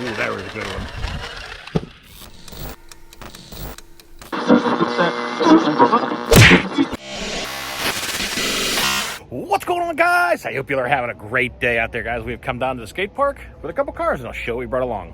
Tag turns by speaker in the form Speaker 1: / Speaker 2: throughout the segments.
Speaker 1: Ooh, that was a good one. What's going on, guys? I hope you are having a great day out there, guys. We've come down to the skate park with a couple cars, and I'll show you what we brought along.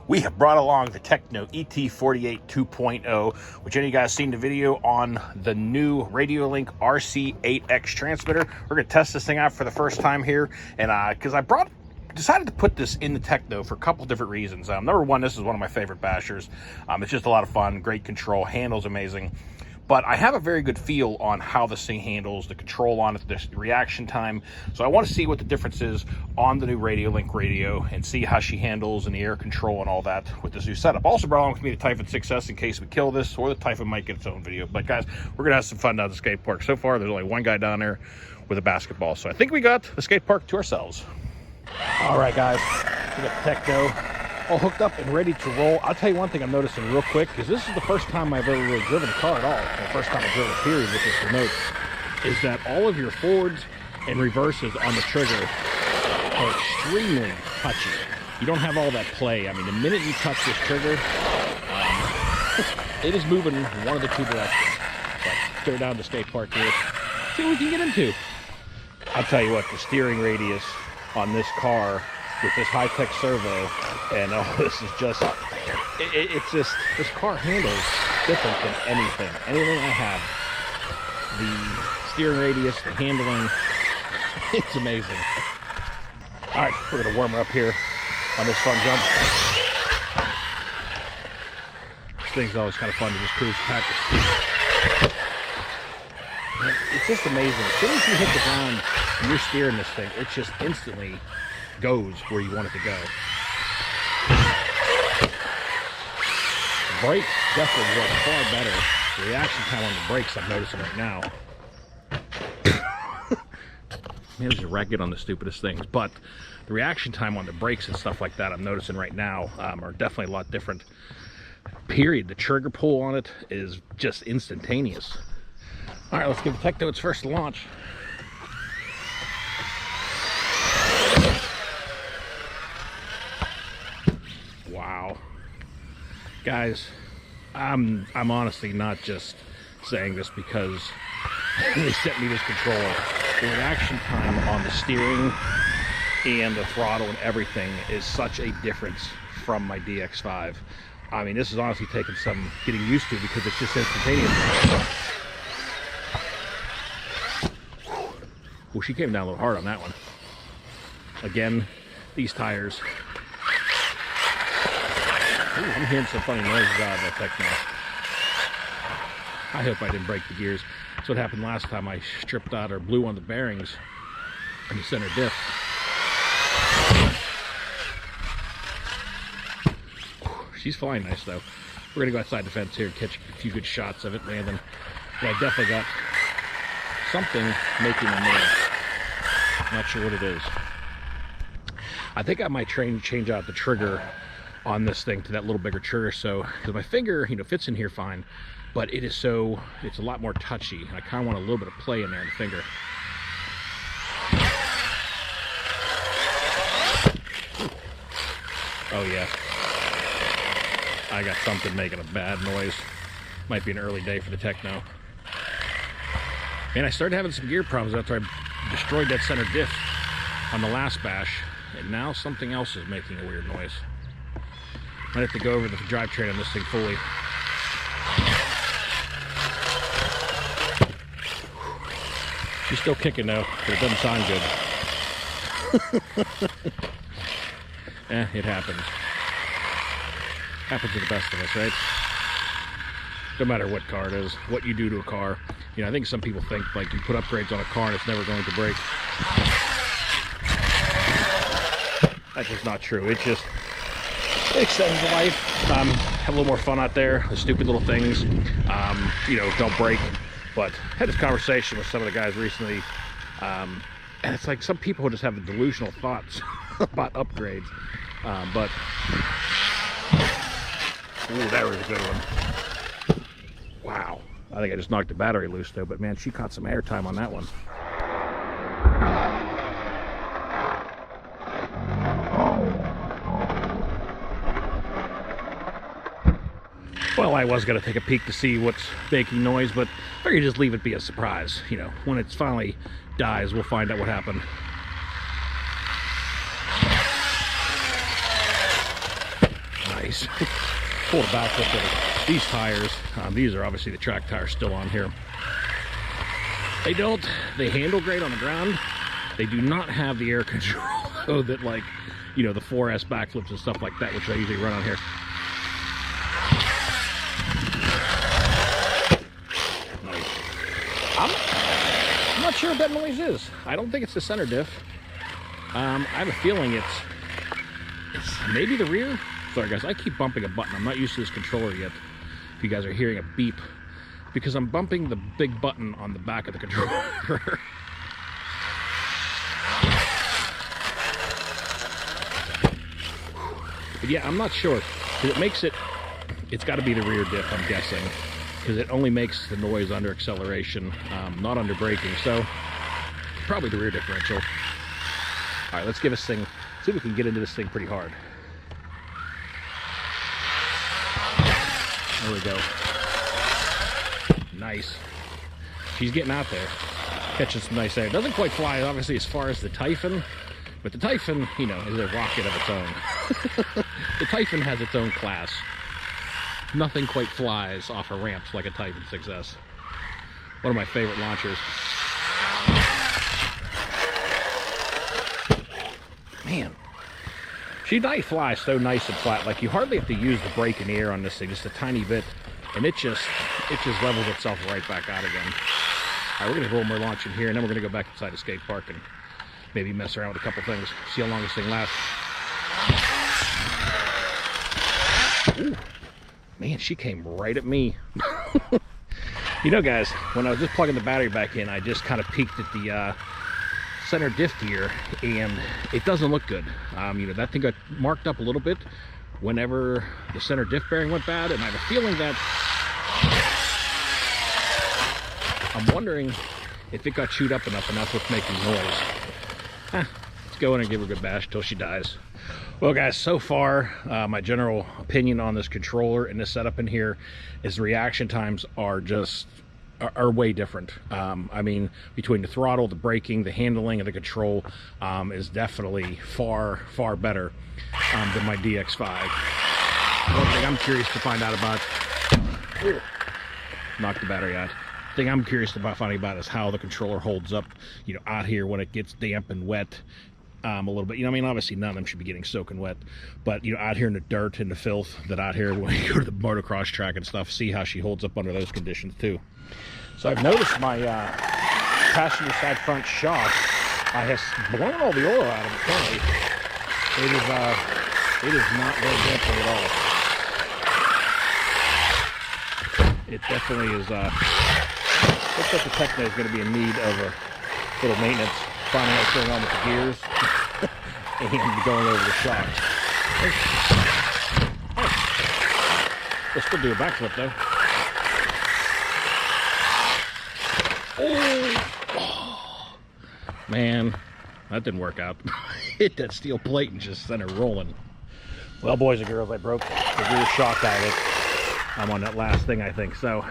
Speaker 1: We have brought along the Tekno ET48 2.0, which any of you guys seen the video on the new Radiolink RC8X transmitter. We're going to test this thing out for the first time here, and because I decided to put this in the Tekno for a couple different reasons. Number one, this is one of my favorite bashers. It's just a lot of fun, great control, handles amazing. But I have a very good feel on how this thing handles, the control on it, the reaction time. So I want to see what the difference is on the new Radiolink radio and see how she handles and the air control and all that with this new setup. Also brought along with me the Typhon 6S in case we kill this, or the Typhon might get its own video. But guys, we're going to have some fun down at the skate park. So far, there's only one guy down there with a basketball. So I think we got the skate park to ourselves. All right, guys, we got the Tekno all hooked up and ready to roll. I'll tell you one thing I'm noticing real quick, because this is the first time I've ever really driven a car at all, the first time I've driven a period with this remote, is that all of your forwards and reverses on the trigger are extremely touchy. You don't have all that play. I mean, the minute you touch this trigger, it is moving one of the two directions. But go down to the skate park here, see what we can get into. I'll tell you what, the steering radius on this car with this HItec servo, and this is just, it's just, this car handles different than anything I have. The steering radius, the handling, it's amazing. All right, we're gonna warm her up here on this fun jump. This thing's always kind of fun to just cruise past the speed. It's just amazing. As soon as you hit the ground and you're steering this thing, it just instantly goes where you want it to go. The brakes definitely work far better. The reaction time on the brakes I'm noticing right now. Man, there's a racket on the stupidest things, but the reaction time on the brakes and stuff like that I'm noticing right now are definitely a lot different. Period. The trigger pull on it is just instantaneous. All right, let's give the Tekno its first launch. Wow, guys, I'm honestly not just saying this because they sent me this controller. The reaction time on the steering and the throttle and everything is such a difference from my DX5. I mean, this is honestly taking some getting used to because it's just instantaneous. Well, she came down a little hard on that one. Again, these tires. Ooh, I'm hearing some funny noises out of that Tekno. I hope I didn't break the gears. That's what happened last time. I stripped out or blew on the bearings in the center diff. She's flying nice though. We're gonna go outside the fence here and catch a few good shots of it, man. And I definitely got something making a noise. Not sure what it is. I think I might change out the trigger on this thing to that little bigger trigger, so because my finger, you know, fits in here fine, but it is so, it's a lot more touchy, and I kind of want a little bit of play in there in the finger. Oh yeah, I got something making a bad noise. Might be an early day for the Tekno. Man, I started having some gear problems after I destroyed that center diff on the last bash, and now something else is making a weird noise. Might have to go over the drivetrain on this thing fully. She's still kicking though, but it doesn't sound good. It happens. Happens to the best of us, right? No matter what car it is, what you do to a car. You know, I think some people think like you put upgrades on a car and it's never going to break. That's just not true. It extends the life. Have a little more fun out there. The stupid little things, you know, don't break. But I had this conversation with some of the guys recently, and it's like some people just have delusional thoughts about upgrades. But ooh, that was a good one. Wow. I think I just knocked the battery loose though, but man, she caught some airtime on that one. Well, I was going to take a peek to see what's making noise, but I figured just leave it be a surprise. You know, when it finally dies, we'll find out what happened. Nice. Pull it back with these tires. These are obviously the track tires still on here. They handle great on the ground. They do not have the air control, though, that, like, you know, the 4S backflips and stuff like that, which I usually run on here. Nice. I'm not sure what that noise is. I don't think it's the center diff. I have a feeling it's maybe the rear. Sorry guys, I keep bumping a button. I'm not used to this controller yet. If you guys are hearing a beep, because I'm bumping the big button on the back of the controller. But yeah, I'm not sure. It makes it's got to be the rear diff, I'm guessing, because it only makes the noise under acceleration, not under braking. So probably the rear differential. All right, let's give this thing, see if we can get into this thing pretty hard. There we go. Nice. She's getting out there, catching some nice air. It doesn't quite fly, obviously, as far as the Typhon, but the Typhon, you know, is a rocket of its own. The Typhon has its own class. Nothing quite flies off of ramps like a Typhon 6S. One of my favorite launchers. Man, she flies so nice and flat. Like, you hardly have to use the brake in the air on this thing, just a tiny bit, and it just levels itself right back out again. All right, we're gonna do a little more launching here, and then we're gonna go back inside the skate park and maybe mess around with a couple things, see how long this thing lasts. Ooh, man, she came right at me. You know, guys, when I was just plugging the battery back in, I just kind of peeked at the center diff gear, and it doesn't look good. You know, that thing got marked up a little bit whenever the center diff bearing went bad, and I have a feeling that I'm wondering if it got chewed up enough and that's what's making noise. Let's go in and give her a good bash till she dies. Well, guys, so far my general opinion on this controller and this setup in here is the reaction times are just way different. I mean, between the throttle, the braking, the handling, and the control is definitely far better than my DX5. One thing I'm curious to find out about, knock the battery out. The thing I'm curious about finding out is how the controller holds up, you know, out here when it gets damp and wet. A little bit, you know, I mean, obviously none of them should be getting soaking wet, but, you know, out here in the dirt and the filth, that out here when you go to the motocross track and stuff, see how she holds up under those conditions too. So I've noticed my passenger side front shock, I have blown all the oil out of it currently. It is not very damping at all. It definitely is, looks like the Tekno is going to be in need of a little maintenance, finding out what's going on with the gears and going over the shocks. We'll still do a backflip though. Oh, man, that didn't work out. Hit that steel plate and just sent her rolling. Well, boys and girls, I broke the rear shock out of it. I'm on that last thing, I think. So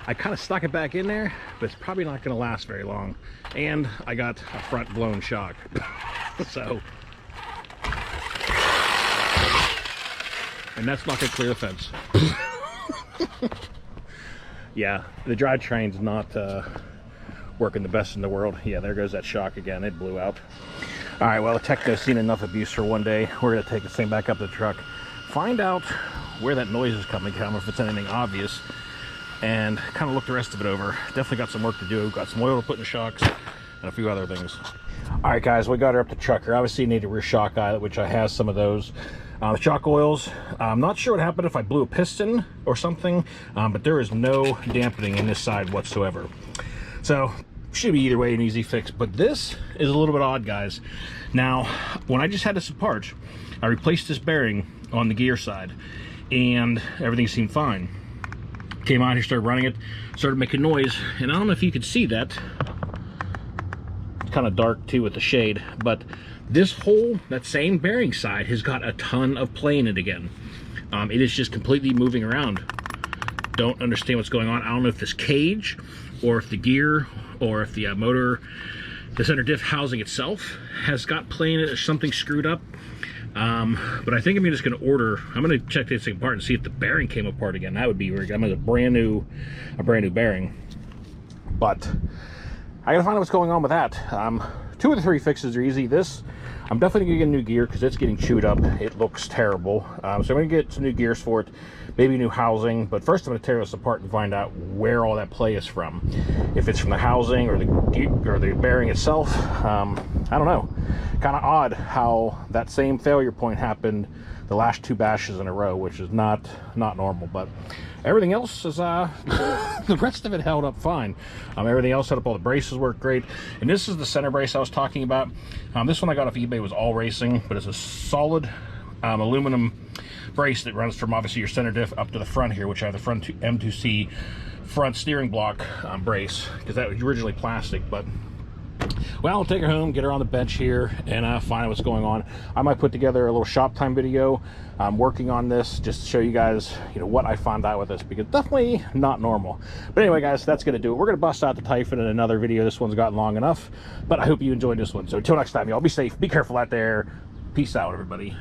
Speaker 1: I kind of stuck it back in there, but it's probably not going to last very long. And I got a front blown shock. So, and that's not going to clear the fence. Yeah, the drivetrain's not working the best in the world. Yeah, there goes that shock again. It blew out. All right, well, the Tekno's seen enough abuse for one day. We're going to take this thing back up to the truck, find out where that noise is coming from, if it's anything obvious, and kind of look the rest of it over. Definitely got some work to do. Got some oil to put in the shocks and a few other things. All right, guys, we got her up to truck here. Obviously, you need a rear shock eyelet, which I have some of those. The shock oils, I'm not sure what happened if I blew a piston or something, but there is no dampening in this side whatsoever. So, should be either way an easy fix, but this is a little bit odd, guys. Now, when I just had this apart, I replaced this bearing on the gear side, and everything seemed fine. Came out here, started running it, started making noise, and I don't know if you could see that. It's kind of dark too with the shade, but this whole, that same bearing side has got a ton of play in it again. It is just completely moving around. don't understand what's going on. I don't know if this cage or if the gear or if the motor, the center diff housing itself has got plain or something screwed up. But I think I'm just going to order. I'm going to check this thing apart and see if the bearing came apart again. That would be weird. I'm going to brand new bearing. But I got to find out what's going on with that. 2 of the 3 fixes are easy. This, I'm definitely going to get new gear because it's getting chewed up. It looks terrible. So I'm going to get some new gears for it, maybe new housing. But first I'm going to tear this apart and find out where all that play is from. If it's from the housing or the bearing itself. I don't know. Kind of odd how that same failure point happened the last 2 bashes in a row, which is not normal. But everything else is the rest of it held up fine. Everything else held up. All the braces work great. And this is the center brace I was talking about. This one I got off eBay, was all racing, but it's a solid aluminum brace that runs from obviously your center diff up to the front here, which I have the front M2C front steering block brace, because that was originally plastic. But well, I'll take her home, get her on the bench here, and find out what's going on. I might put together a little shop time video. I'm working on this just to show you guys, what I found out with this, because definitely not normal. But anyway, guys, that's going to do it. We're going to bust out the Typhon in another video. This one's gotten long enough, but I hope you enjoyed this one. So until next time, y'all, be safe, be careful out there. Peace out, everybody.